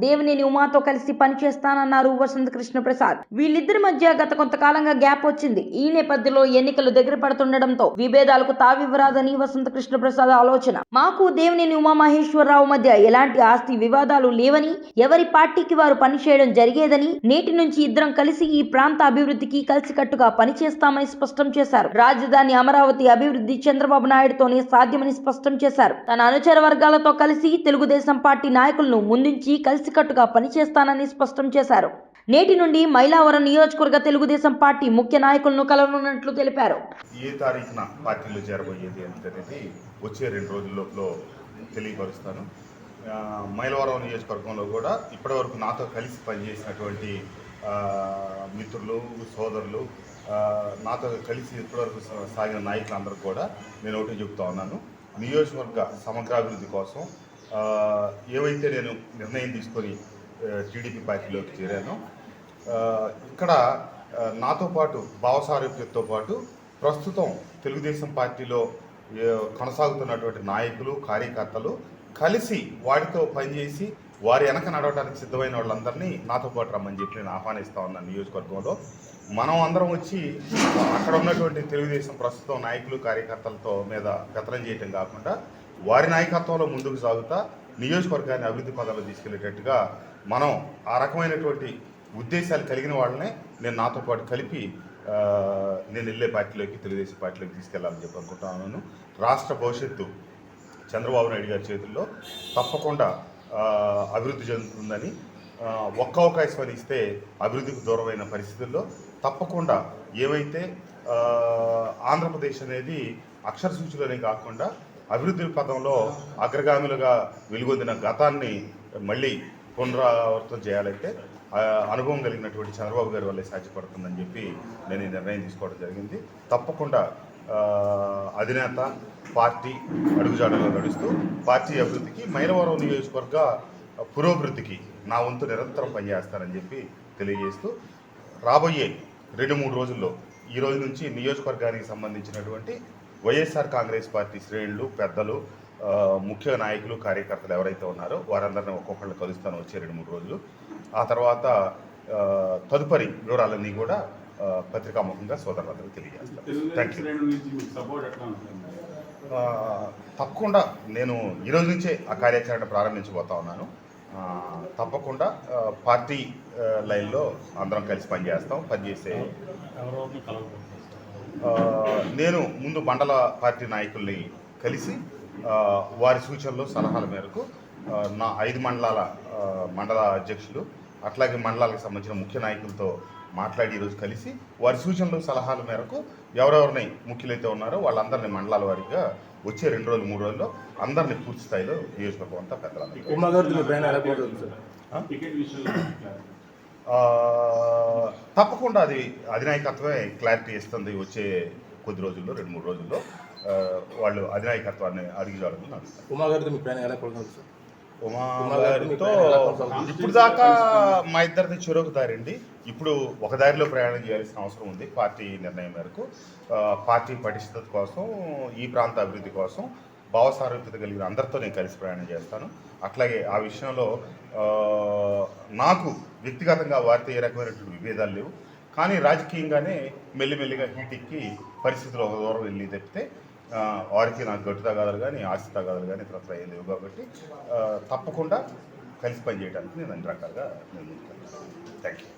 దేవినేని ఉమాతో కలిసి పనిచేస్తానన్నారు వసంత కృష్ణ ప్రసాద్. వీళ్ళిద్దరి మధ్య గత కొంతకాలంగా గ్యాప్ వచ్చింది. ఈ నేపథ్యంలో ఎన్నికలు దగ్గర పడుతుండటంతో విభేదాలకు తావివ్వరాదని వసంత కృష్ణ ప్రసాద్ ఆలోచన. మాకు దేవినేని ఉమామహేశ్వరరావు మధ్య ఎలాంటి ఆస్తి వివాదాలు లేవని, ఎవరి పార్టీకి వారు పనిచేయడం జరిగేదని, నేటి నుంచి ఇద్దరం కలిసి ఈ ప్రాంత అభివృద్ధికి కలిసికట్టుగా పనిచేస్తామని స్పష్టం చేశారు. రాజధాని అమరావతి అభివృద్ధి చంద్రబాబు నాయుడుతోనే సాధ్యమని స్పష్టం చేశారు. తన అనుచర వర్గాలతో కలిసి తెలుగుదేశం పార్టీ నాయకులను ముందుంచి కలిసికట్టుగా పనిచేస్తానని స్పష్టం చేశారు. నేటి నుండి మైలావరం నియోజకవర్గ తెలుగుదేశం పార్టీ ముఖ్య నాయకులను కలవనున్నట్లు తెలిపారు. ఏ తారీఖున పార్టీలో చేరబోయేది అనేది వచ్చే 2 రోజుల్లో తెలియపరుస్తాను. మైలవరం నియోజకవర్గంలో కూడా ఇప్పటివరకు నాతో కలిసి పనిచేసినటువంటి మిత్రులు, సోదరులు, నాతో కలిసి ఇప్పటివరకు సాగిన నాయకులందరూ కూడా నేను ఒకటి చెప్తా ఉన్నాను. నియోజకవర్గ సమగ్రాభివృద్ధి కోసం ఏవైతే నేను నిర్ణయం తీసుకొని టీడీపీ పార్టీలోకి చేరానో, ఇక్కడ నాతో పాటు భావసారూప్యతతో పాటు ప్రస్తుతం తెలుగుదేశం పార్టీలో కొనసాగుతున్నటువంటి నాయకులు, కార్యకర్తలు కలిసి వాటితో పనిచేసి వారి వెనక నడవడానికి సిద్ధమైన వాళ్ళందరినీ నాతో పాటు రమ్మని చెప్పి నేను ఆహ్వానిస్తా ఉన్నాను. నియోజకవర్గంలో మనం అందరం వచ్చి అక్కడ ఉన్నటువంటి తెలుగుదేశం ప్రస్తుతం నాయకులు, కార్యకర్తలతో మీద పెత్తనం చేయటం కాకుండా వారి నాయకత్వంలో ముందుకు సాగుతా నియోజకవర్గాన్ని అభివృద్ధి పదాలు తీసుకెళ్లేటట్టుగా మనం ఆ రకమైనటువంటి ఉద్దేశాలు కలిగిన వాళ్ళనే నేను నాతో పాటు కలిపి నేను వెళ్ళే పార్టీలోకి, తెలుగుదేశం పార్టీలోకి తీసుకెళ్లాలని చెప్పి అనుకుంటున్నాను. రాష్ట్ర భవిష్యత్తు చంద్రబాబు నాయుడు గారి చేతుల్లో తప్పకుండా అభివృద్ధి చెందుతుందని, ఒక్క అవకాశం ఇస్తే అభివృద్ధికి దూరమైన పరిస్థితుల్లో తప్పకుండా ఏవైతే ఆంధ్రప్రదేశ్ అనేది అక్షర సూచిలోనే కాకుండా అభివృద్ధి పదంలో అగ్రగామిలుగా వెలుగొందిన గతాన్ని మళ్ళీ పునరావృతం చేయాలంటే అనుభవం కలిగినటువంటి చంద్రబాబు గారి వల్లే సాధ్యపడుతుందని చెప్పి నేను ఈ నిర్ణయం తీసుకోవడం జరిగింది. తప్పకుండా అధినేత పార్టీ అడుగుజాడలో నడుస్తూ పార్టీ అభివృద్ధికి, మైలవరం నియోజకవర్గ పురోభివృద్ధికి నా వంతు నిరంతరం పనిచేస్తానని చెప్పి తెలియజేస్తూ రాబోయే 2-3 రోజుల్లో ఈ రోజు నుంచి నియోజకవర్గానికి సంబంధించినటువంటి వైఎస్ఆర్ కాంగ్రెస్ పార్టీ శ్రేణులు, పెద్దలు, ముఖ్య నాయకులు, కార్యకర్తలు ఎవరైతే ఉన్నారో వారందరినీ ఒక్కొక్కళ్ళు కలుస్తాను వచ్చే 2-3 రోజులు. ఆ తర్వాత తదుపరి వివరాలన్నీ కూడా పత్రికాముఖంగా సోదరులందరూ తెలియజేస్తాను. Thank you. తప్పకుండా నేను ఈరోజు నుంచే ఆ కార్యాచరణ ప్రారంభించబోతా ఉన్నాను. తప్పకుండా పార్టీ లైన్లో అందరం కలిసి పనిచేసే నేను ముందు మండల పార్టీ నాయకుల్ని కలిసి వారి సూచనలు, సలహాల మేరకు నా 5 మండల అధ్యక్షులు అట్లాగే మండలాలకు సంబంధించిన ముఖ్య నాయకులతో మాట్లాడి ఈరోజు కలిసి వారి సూచనలు, సలహాల మేరకు ఎవరెవరిని ముఖ్యులైతే ఉన్నారో వాళ్ళందరినీ మండలాల వారీగా వచ్చే 2 రోజులు 3 రోజుల్లో అందరినీ పూర్తి స్థాయిలో నియోజకవర్గం అంతా తప్పకుండా అది అధినాయకత్వమే క్లారిటీ ఇస్తుంది. వచ్చే కొద్ది రోజుల్లో 2-3 రోజుల్లో వాళ్ళు అధినాయకత్వాన్ని అడిగిజాడని నడుస్తారు. ఉమా గారితో ఇప్పుడు దాకా మా ఇద్దరిది చెరొక దారండి. ఇప్పుడు ఒక దారిలో ప్రయాణం చేయాల్సిన అవసరం ఉంది. పార్టీ నిర్ణయం మేరకు పార్టీ పటిష్టత కోసం, ఈ ప్రాంత అభివృద్ధి కోసం భావసారూప్యత కలిగిన అందరితో నేను కలిసి ప్రయాణం చేస్తాను. అట్లాగే ఆ విషయంలో నాకు వ్యక్తిగతంగా వారితో ఏ రకమైనటువంటి విభేదాలు లేవు. కానీ రాజకీయంగానే మెల్లిమెల్లిగా హీటెక్కి పరిస్థితులు ఒక దూరం వెళ్ళి తప్పితే వారికి నాకు గట్టు తగాదాలు కానీ, ఆస్తి తగాదాలు కానీ ఇతరత్ర ఏం లేవు. కాబట్టి తప్పకుండా కలిసి పనిచేయడానికి నేను అన్ని రకాలుగా థ్యాంక్ యూ.